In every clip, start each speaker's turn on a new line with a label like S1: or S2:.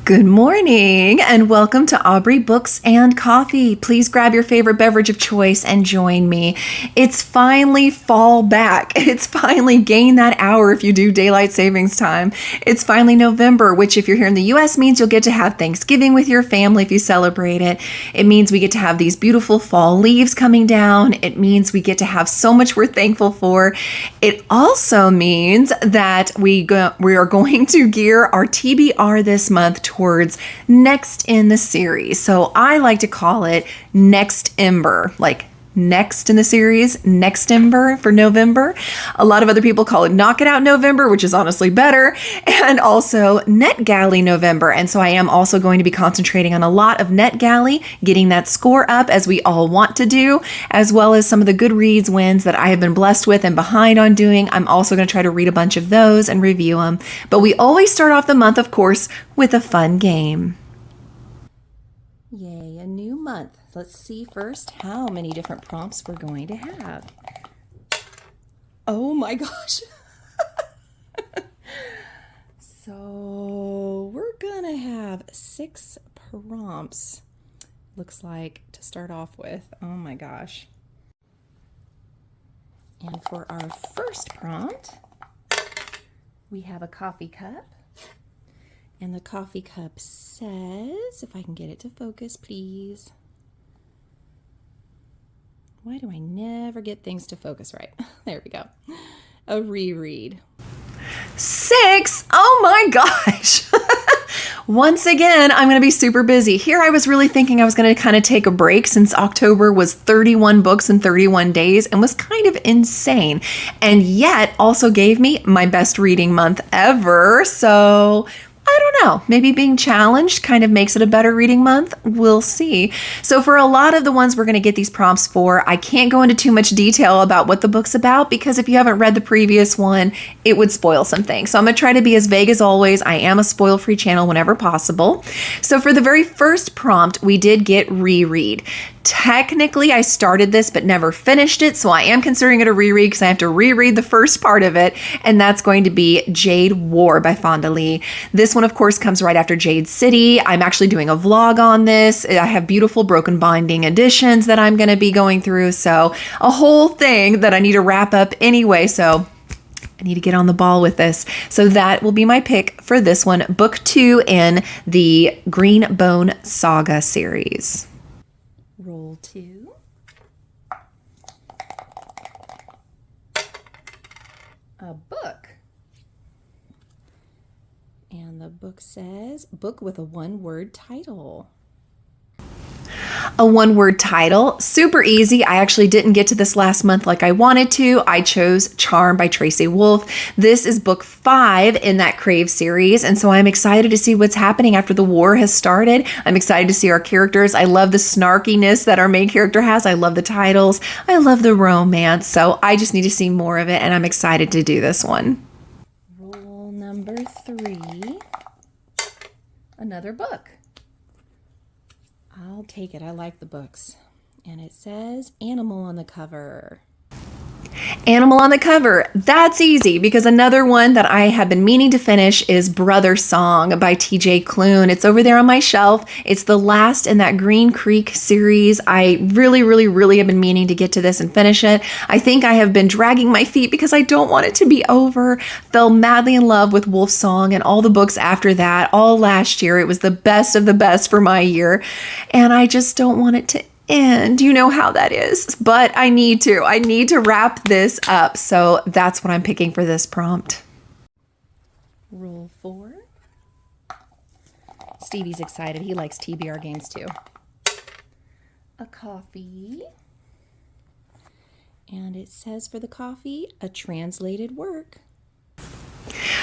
S1: Good morning and welcome to Aubrey Books and Coffee. Please grab your favorite beverage of choice and join me. It's finally fall back. It's finally gained that hour if you do daylight savings time. It's finally November, which if you're here in the US means you'll get to have Thanksgiving with your family if you celebrate it. It means we get to have these beautiful fall leaves coming down. It means we get to have so much we're thankful for. It also means that we are going to gear our TBR this month towards next in the series. So I like to call it Nextember, like next in the series, Nextember for November. A lot of other people call it Knock It Out November, which is honestly better, and also Netgalley November. And so I am also going to be concentrating on a lot of Netgalley, getting that score up as we all want to do, as well as some of the GoodReads wins that I have been blessed with and behind on doing. I'm also going to try to read a bunch of those and review them. But we always start off the month, of course, with a fun game. Yay, a new month. Let's see first how many different prompts we're going to have. Oh my gosh. So we're going to have 6 prompts, looks like, to start off with. Oh my gosh. And for our first prompt, we have a coffee cup. And the coffee cup says, if I can get it to focus, please. Why do I never get things to focus right? There we go. A reread. 6? Oh my gosh. Once again, I'm going to be super busy. Here I was really thinking I was going to kind of take a break since October was 31 books in 31 days and was kind of insane. And yet also gave me my best reading month ever. So I don't know, maybe being challenged kind of makes it a better reading month. We'll see. So for a lot of the ones we're going to get these prompts for, I can't go into too much detail about what the book's about because if you haven't read the previous one, it would spoil some things. So I'm going to try to be as vague as always. I am a spoil-free channel whenever possible. So for the very first prompt, we did get reread. Technically, I started this but never finished it, so I am considering it a reread because I have to reread the first part of it, and that's going to be Jade War by Fonda Lee. This one, of course, comes right after Jade City. I'm actually doing a vlog on this. I have beautiful broken binding editions that I'm going to be going through, so a whole thing that I need to wrap up anyway, so I need to get on the ball with this. So that will be my pick for this one, book 2 in the Green Bone Saga series. Roll 2. A book. And the book says, book with a one-word title. A one-word title, super easy. I actually didn't get to this last month like I wanted to. I chose Charm by Tracy Wolff. This is book 5 in that Crave series, and so I'm excited to see what's happening after the war has started. I'm excited to see our characters. I love the snarkiness that our main character has. I love the titles. I love the romance, so I just need to see more of it, and I'm excited to do this one. Rule number 3, another book. I'll take it. I like the books. And it says Animal on the cover. Animal on the cover. That's easy because another one that I have been meaning to finish is Brother Song by TJ Klune. It's over there on my shelf. It's the last in that Green Creek series. I really have been meaning to get to this and finish it. I think I have been dragging my feet because I don't want it to be over. Fell madly in love with Wolf Song and all the books after that. All last year. It was the best of the best for my year. And I just don't want it to end. You know how that is. But I need to wrap this up. So that's what I'm picking for this prompt. Rule 4. Stevie's excited. He likes TBR games too. A coffee. And it says for the coffee, a translated work.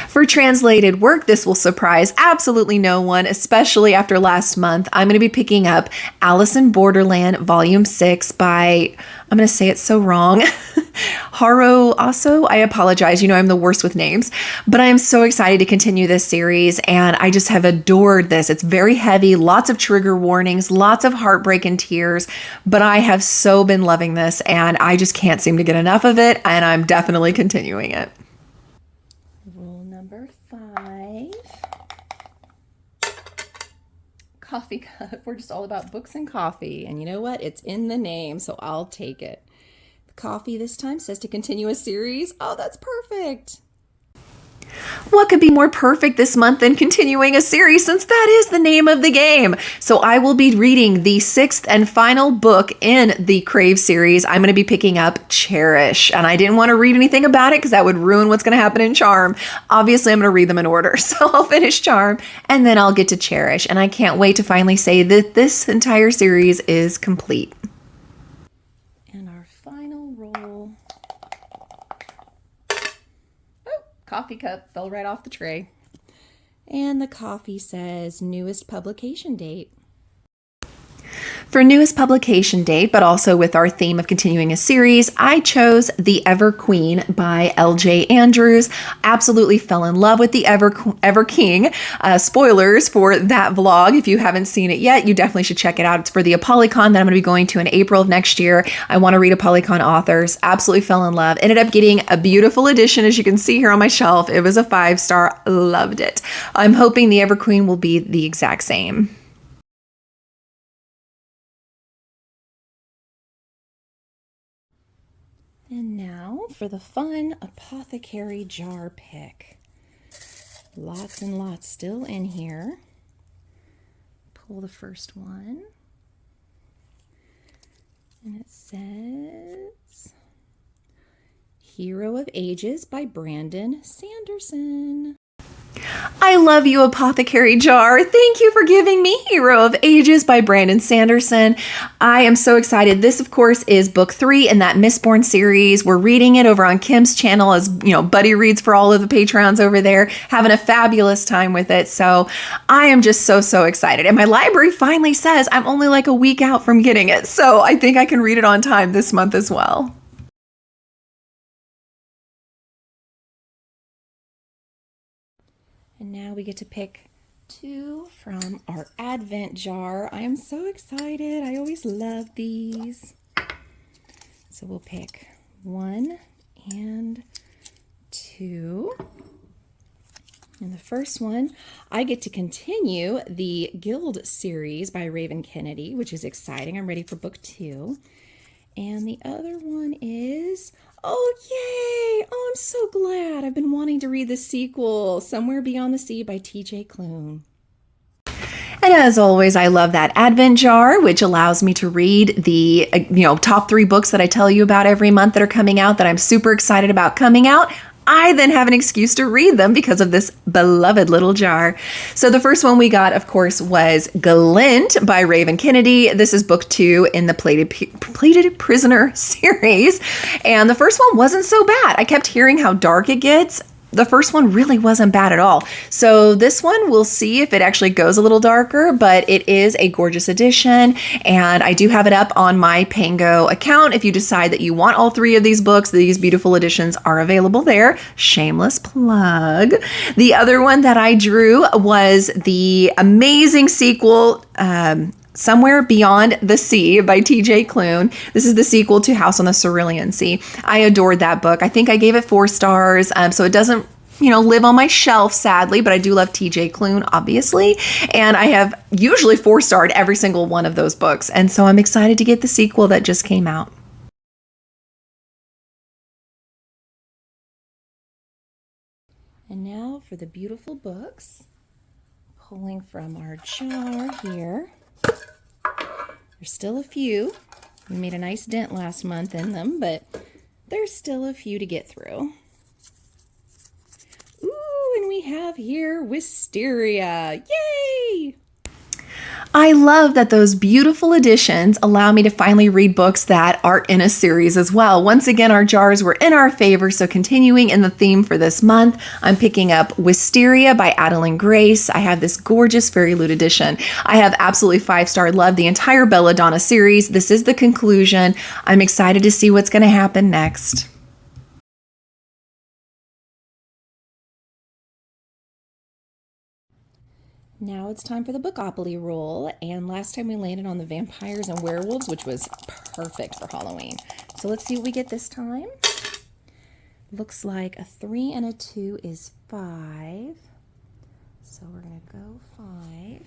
S1: For translated work, this will surprise absolutely no one, especially after last month. I'm going to be picking up Alice in Borderland Volume 6 by, I'm going to say it so wrong, Haro Aso. I apologize. You know, I'm the worst with names, but I am so excited to continue this series, and I just have adored this. It's very heavy, lots of trigger warnings, lots of heartbreak and tears, but I have so been loving this, and I just can't seem to get enough of it, and I'm definitely continuing it.
S2: Rule number 5. Coffee cup. We're just all about books and coffee, and you know what? It's in the name, so I'll take it. Coffee this time says to continue a series. Oh, that's perfect.
S1: What could be more perfect this month than continuing a series, since that is the name of the game? So I will be reading the 6th and final book in the Crave series. I'm going to be picking up Cherish, and I didn't want to read anything about it because that would ruin what's going to happen in Charm. Obviously, I'm going to read them in order. So I'll finish Charm and then I'll get to Cherish, and I can't wait to finally say that this entire series is complete.
S2: Coffee cup fell right off the tray. And the coffee says newest publication date.
S1: For newest publication date, but also with our theme of continuing a series, I chose The Ever Queen by L.J. Andrews. Absolutely fell in love with The Ever King. Spoilers for that vlog. If you haven't seen it yet, you definitely should check it out. It's for the Apothecary that I'm going to be going to in April of next year. I want to read Apothecary authors. Absolutely fell in love. Ended up getting a beautiful edition, as you can see here on my shelf. It was a 5-star. Loved it. I'm hoping The Ever Queen will be the exact same.
S2: And now for the fun Apothecary jar pick. Lots and lots still in here. Pull the first one. And it says Hero of Ages by Brandon Sanderson.
S1: I love you, Apothecary jar. Thank you for giving me Hero of Ages by Brandon Sanderson. I am so excited. This, of course, is book 3 in that Mistborn series. We're reading it over on Kim's channel as, you know, Buddy reads for all of the Patrons over there, having a fabulous time with it. So I am just so excited. And my library finally says I'm only like a week out from getting it. So I think I can read it on time this month as well.
S2: And now we get to pick 2 from our Advent jar. I am so excited. I always love these. So we'll pick 1 and 2. And the first one, I get to continue the Guild series by Raven Kennedy, which is exciting. I'm ready for book 2. And the other one is, oh, yay! Oh, I'm so glad. I've been wanting to read the sequel, Somewhere Beyond the Sea by T.J. Klune.
S1: And as always, I love that Advent jar, which allows me to read the top 3 books that I tell you about every month that are coming out that I'm super excited about coming out. I then have an excuse to read them because of this beloved little jar. So the first one we got, of course, was Glint by Raven Kennedy. This is book 2 in the Plated Prisoner series. And the first one wasn't so bad. I kept hearing how dark it gets. The first one really wasn't bad at all. So this one, we'll see if it actually goes a little darker, but it is a gorgeous edition. And I do have it up on my Pango account. If you decide that you want all 3 of these books, these beautiful editions are available there. Shameless plug. The other one that I drew was the amazing sequel, Somewhere Beyond the Sea by T.J. Klune. This is the sequel to House on the Cerulean Sea. I adored that book. I think I gave it 4 stars, so it doesn't, live on my shelf, sadly, but I do love T.J. Klune, obviously, and I have usually 4-starred every single one of those books, and so I'm excited to get the sequel that just came out.
S2: And now for the beautiful books. Pulling from our jar here. There's still a few. We made a nice dent last month in them, but there's still a few to get through. Ooh, and we have here Wisteria. Yay!
S1: I love that those beautiful editions allow me to finally read books that are in a series as well. Once again, our jars were in our favor, so continuing in the theme for this month, I'm picking up Wisteria by Adeline Grace. I have this gorgeous Fairy Loot edition. I have absolutely 5-star love the entire Belladonna series. This is the conclusion. I'm excited to see what's going to happen next.
S2: Now it's time for the Bookopoly roll, and last time we landed on the vampires and werewolves, which was perfect for Halloween. So let's see what we get this time. Looks like a 3 and a 2 is 5. So we're gonna go 5.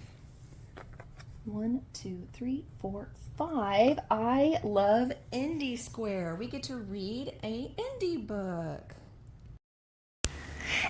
S2: 1, 2, 3, 4, 5. I love Indie Square. We get to read a indie book.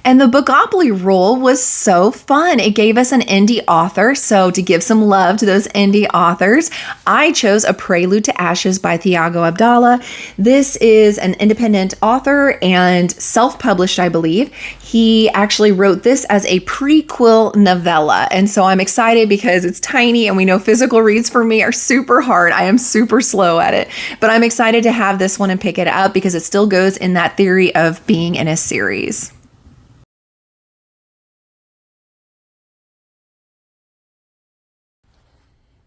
S1: And the Bookopoly roll was so fun. It gave us an indie author. So to give some love to those indie authors, I chose A Prelude to Ashes by Thiago Abdallah. This is an independent author and self-published, I believe. He actually wrote this as a prequel novella. And so I'm excited because it's tiny, and we know physical reads for me are super hard. I am super slow at it. But I'm excited to have this one and pick it up because it still goes in that theory of being in a series.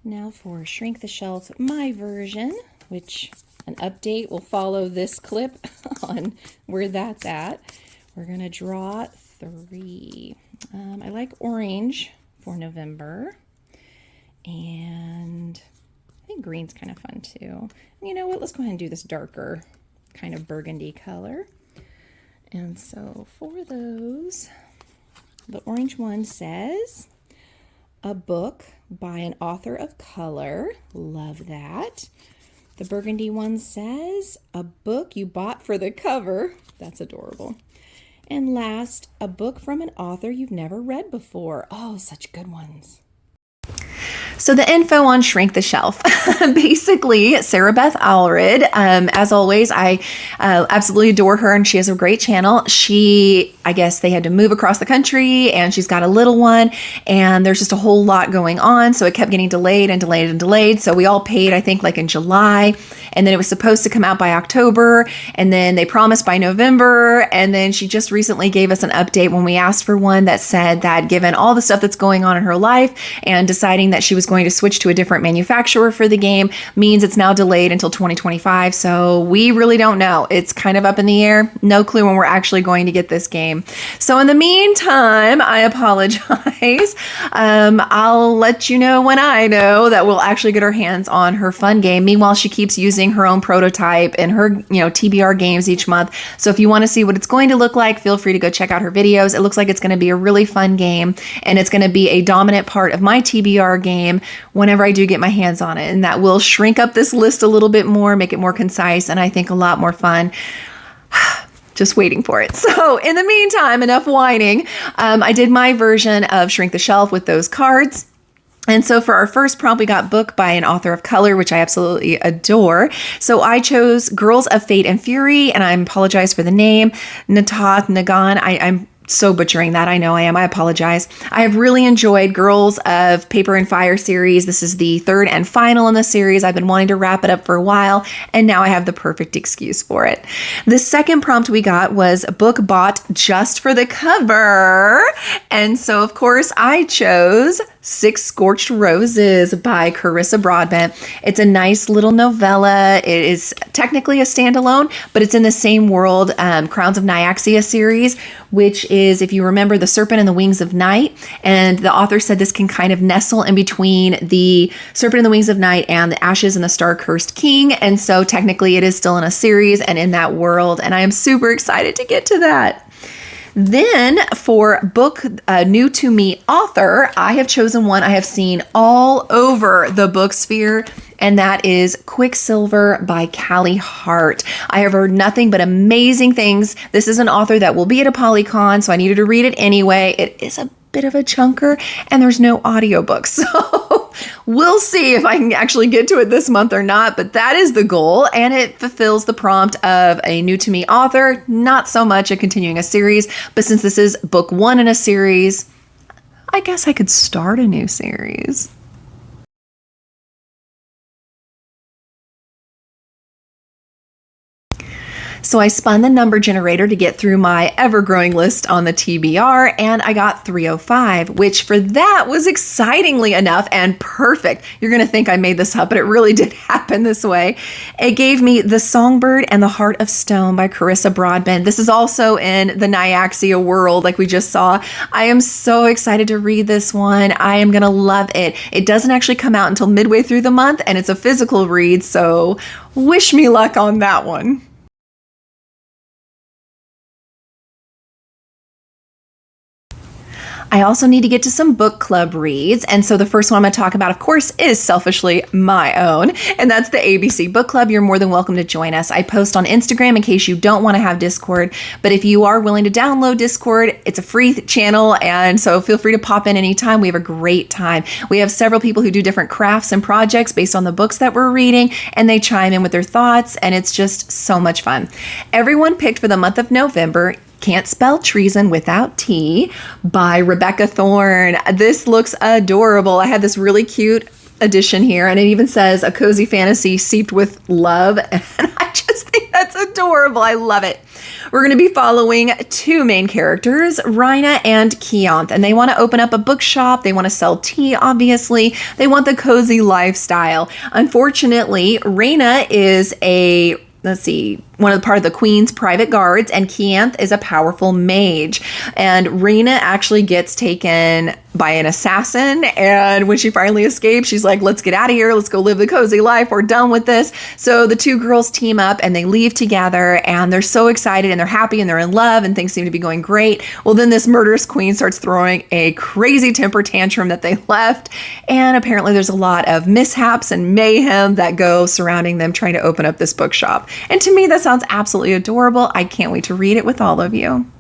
S2: Now for Shrink the Shelf, my version, which an update will follow this clip on where that's at. We're going to draw 3. I like orange for November, and I think green's kind of fun too. And you know what? Let's go ahead and do this darker kind of burgundy color. And so for those, the orange one says, a book by an author of color. Love that. The burgundy one says, a book you bought for the cover. That's adorable. And last, a book from an author you've never read before. Oh, such good ones.
S1: So the info on Shrink the Shelf. Basically, Sarah Beth Allred, as always, I absolutely adore her, and she has a great channel. I guess they had to move across the country, and she's got a little one, and there's just a whole lot going on, so it kept getting delayed and delayed and delayed. So we all paid, I think, like in July, and then it was supposed to come out by October, and then they promised by November, and then she just recently gave us an update when we asked for one that said that given all the stuff that's going on in her life and deciding that she was going to switch to a different manufacturer for the game means it's now delayed until 2025. So we really don't know. It's kind of up in the air. No clue when we're actually going to get this game. So in the meantime, I apologize. I'll let you know when I know that we'll actually get our hands on her fun game. Meanwhile, she keeps using her own prototype in her, TBR games each month. So if you want to see what it's going to look like, feel free to go check out her videos. It looks like it's going to be a really fun game, and it's going to be a dominant part of my TBR game whenever I do get my hands on it. And that will shrink up this list a little bit more, make it more concise, and I think a lot more fun. Just waiting for it. So in the meantime, enough whining. I did my version of Shrink the Shelf with those cards. And so for our first prompt, we got book by an author of color, which I absolutely adore. So I chose Girls of Fate and Fury, and I apologize for the name, Natat Nagan. I'm so butchering that. I know I am. I apologize. I have really enjoyed Girls of Paper and Fire series. This is the third and final in the series. I've been wanting to wrap it up for a while, and now I have the perfect excuse for it. The second prompt we got was a book bought just for the cover. And so, of course, I chose Six Scorched Roses by Carissa Broadbent. It's a nice little novella. It is technically a standalone, but it's in the same world, Crowns of Nyaxia series, which is, if you remember, The Serpent and the Wings of Night. And the author said this can kind of nestle in between The Serpent and the Wings of Night and The Ashes and the Star-Cursed King. And so technically it is still in a series and in that world. And I am super excited to get to that. Then for book new to me author, I have chosen one I have seen all over the book sphere, and that is Quicksilver by Callie Hart. I have heard nothing but amazing things. This is an author that will be at a Polycon, so I needed to read it anyway. It is a bit of a chunker, and there's no audiobook, so we'll see if I can actually get to it this month or not, but that is the goal, and it fulfills the prompt of a new to me author, not so much a continuing a series, but since this is book 1 in a series, I guess I could start a new series. So I spun the number generator to get through my ever-growing list on the TBR, and I got 305, which for that was excitingly enough and perfect. You're going to think I made this up, but it really did happen this way. It gave me The Songbird and the Heart of Stone by Carissa Broadbent. This is also in the Nyaxia world, like we just saw. I am so excited to read this one. I am going to love it. It doesn't actually come out until midway through the month, and it's a physical read, so wish me luck on that one. I also need to get to some book club reads. And so the first one I'm going to talk about, of course, is selfishly my own. And that's the ABC Book Club. You're more than welcome to join us. I post on Instagram in case you don't want to have Discord. But if you are willing to download Discord, it's a free channel. And so feel free to pop in anytime. We have a great time. We have several people who do different crafts and projects based on the books that we're reading. And they chime in with their thoughts. And it's just so much fun. Everyone picked for the month of November Can't Spell Treason Without T by Rebecca Thorne. This looks adorable. I had this really cute edition here, and it even says a cozy fantasy seeped with love. And I just think that's adorable. I love it. We're going to be following two main characters, Raina and Keonth, and they want to open up a bookshop. They want to sell tea, obviously. They want the cozy lifestyle. Unfortunately, Raina is one of the part of the Queen's private guards, and Keonth is a powerful mage. And Raina actually gets taken by an assassin, and when she finally escapes, she's like, let's get out of here, let's go live the cozy life, we're done with this. So the two girls team up and they leave together, and they're so excited and they're happy and they're in love and things seem to be going great. Well, then this murderous queen starts throwing a crazy temper tantrum that they left, and apparently there's a lot of mishaps and mayhem that go surrounding them trying to open up this bookshop. And to me, that sounds absolutely adorable. I can't wait to read it with all of you.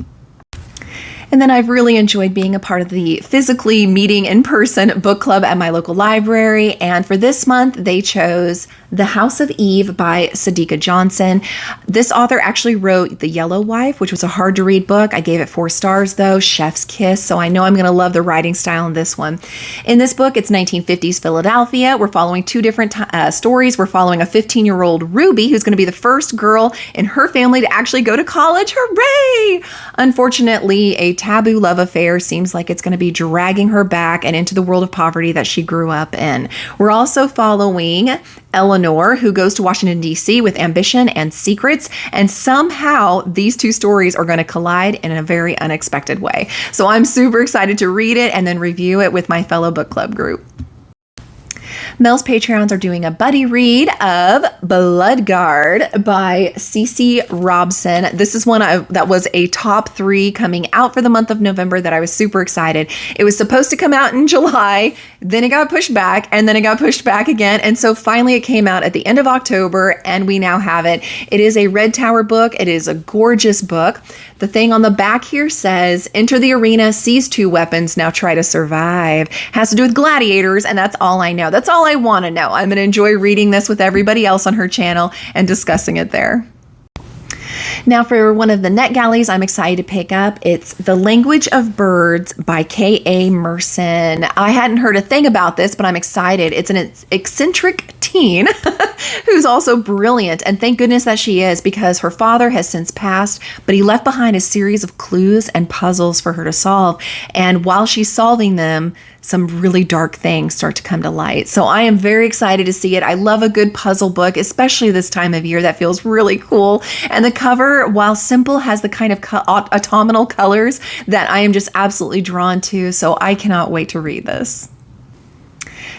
S1: And then I've really enjoyed being a part of the physically meeting in person book club at my local library. And for this month, they chose The House of Eve by Sadiqa Johnson. This author actually wrote The Yellow Wife, which was a hard to read book. I gave it 4 stars though, Chef's Kiss. So I know I'm going to love the writing style in this one. In this book, it's 1950s Philadelphia. We're following 2 different stories. We're following a 15-year-old Ruby, who's going to be the first girl in her family to actually go to college. Hooray! Unfortunately, a taboo love affair seems like it's going to be dragging her back and into the world of poverty that she grew up in. We're also following Eleanor, who goes to Washington, D.C. with ambition and secrets, and somehow these 2 stories are going to collide in a very unexpected way. So I'm super excited to read it and then review it with my fellow book club group. Mel's Patreons are doing a buddy read of Bloodguard by Cece Robson. This is one that was a top 3 coming out for the month of November that I was super excited. It was supposed to come out in July, then it got pushed back, and then it got pushed back again. And so finally it came out at the end of October, and we now have it. It is a Red Tower book. It is a gorgeous book. The thing on the back here says, enter the arena, seize 2 weapons, now try to survive. Has to do with gladiators, and that's all I know. That's all I want to know. I'm going to enjoy reading this with everybody else on her channel and discussing it there. Now for one of the Netgalleys I'm excited to pick up, it's The Language of Birds by K.A. Merson. I hadn't heard a thing about this, but I'm excited. It's an eccentric teen who's also brilliant, and thank goodness that she is, because her father has since passed, but he left behind a series of clues and puzzles for her to solve. And while she's solving them, some really dark things start to come to light. So I am very excited to see it. I love a good puzzle book, especially this time of year. That feels really cool. And the cover, while simple, has the kind of autumnal colors that I am just absolutely drawn to. So I cannot wait to read this.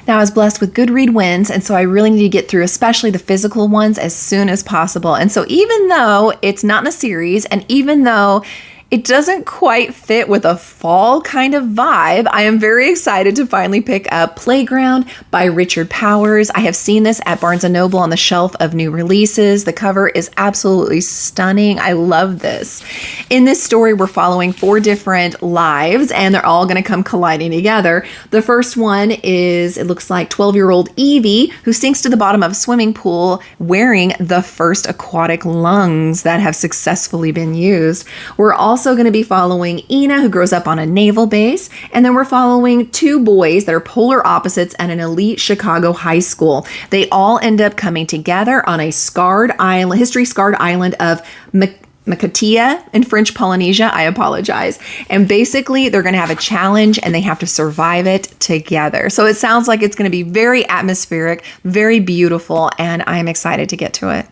S1: Now, I was blessed with GoodReads wins, and so I really need to get through especially the physical ones as soon as possible. And so even though it's not in a series, and even though it doesn't quite fit with a fall kind of vibe, I am very excited to finally pick up Playground by Richard Powers. I have seen this at Barnes & Noble on the shelf of new releases. The cover is absolutely stunning. I love this. In this story, we're following 4 different lives, and they're all going to come colliding together. The first one is, it looks like 12-year-old Evie, who sinks to the bottom of a swimming pool wearing the first aquatic lungs that have successfully been used. We're also going to be following Ina, who grows up on a naval base. And then we're following two boys that are polar opposites at an elite Chicago high school. They all end up coming together on a history-scarred island of Makatia in French Polynesia. I apologize. And basically, they're going to have a challenge and they have to survive it together. So it sounds like it's going to be very atmospheric, very beautiful, and I'm excited to get to it.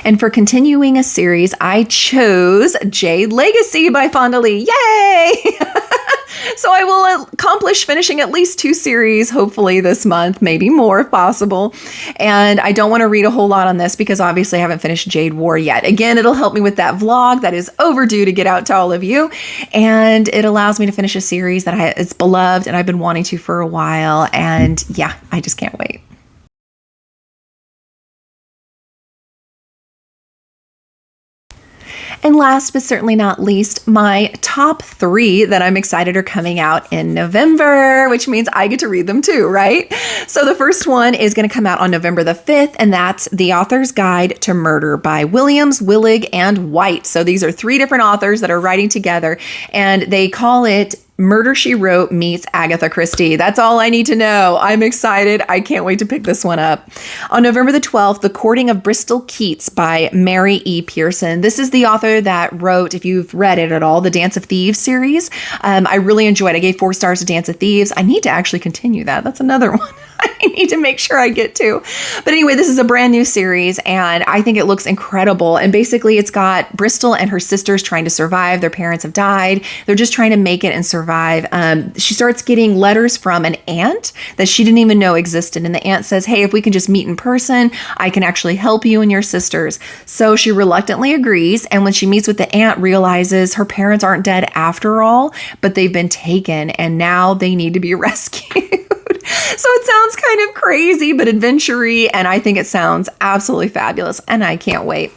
S1: And for continuing a series, I chose Jade Legacy by Fonda Lee. Yay! So I will accomplish finishing at least 2 series, hopefully this month, maybe more if possible. And I don't want to read a whole lot on this because obviously I haven't finished Jade War yet. Again, it'll help me with that vlog that is overdue to get out to all of you. And it allows me to finish a series that is beloved and I've been wanting to for a while. And yeah, I just can't wait. And last but certainly not least, my top 3 that I'm excited are coming out in November, which means I get to read them too, right? So the first one is going to come out on November the 5th, and that's The Author's Guide to Murder by Williams, Willig, and White. So these are 3 different authors that are writing together, and they call it Murder, She Wrote meets Agatha Christie. That's all I need to know. I'm excited. I can't wait to pick this one up. On November the 12th, The Courting of Bristol Keats by Mary E. Pearson. This is the author that wrote, if you've read it at all, the Dance of Thieves series. I really enjoyed it. I gave 4 stars to Dance of Thieves. I need to actually continue that. That's another one I need to make sure I get to. But anyway, this is a brand new series and I think it looks incredible. And basically it's got Bristol and her sisters trying to survive. Their parents have died. They're just trying to make it and survive. She starts getting letters from an aunt that she didn't even know existed. And the aunt says, hey, if we can just meet in person, I can actually help you and your sisters. So she reluctantly agrees. And when she meets with the aunt, realizes her parents aren't dead after all, but they've been taken and now they need to be rescued. So it sounds kind of crazy, but adventure-y, and I think it sounds absolutely fabulous, and I can't wait.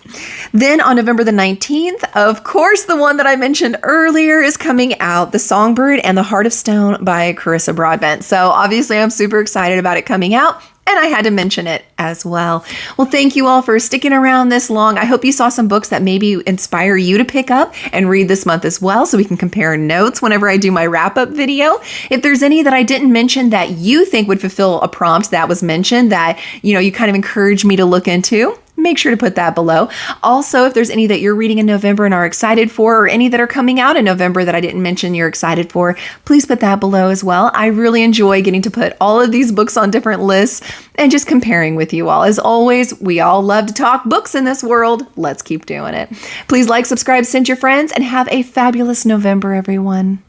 S1: Then on November the 19th, of course, the one that I mentioned earlier is coming out, The Songbird and the Heart of Stone by Carissa Broadbent. So obviously I'm super excited about it coming out. And I had to mention it as well. Well, thank you all for sticking around this long. I hope you saw some books that maybe inspire you to pick up and read this month as well, so we can compare notes whenever I do my wrap-up video. If there's any that I didn't mention that you think would fulfill a prompt that was mentioned that, you kind of encourage me to look into, make sure to put that below. Also, if there's any that you're reading in November and are excited for, or any that are coming out in November that I didn't mention you're excited for, please put that below as well. I really enjoy getting to put all of these books on different lists and just comparing with you all. As always, we all love to talk books in this world. Let's keep doing it. Please like, subscribe, send your friends, and have a fabulous November, everyone.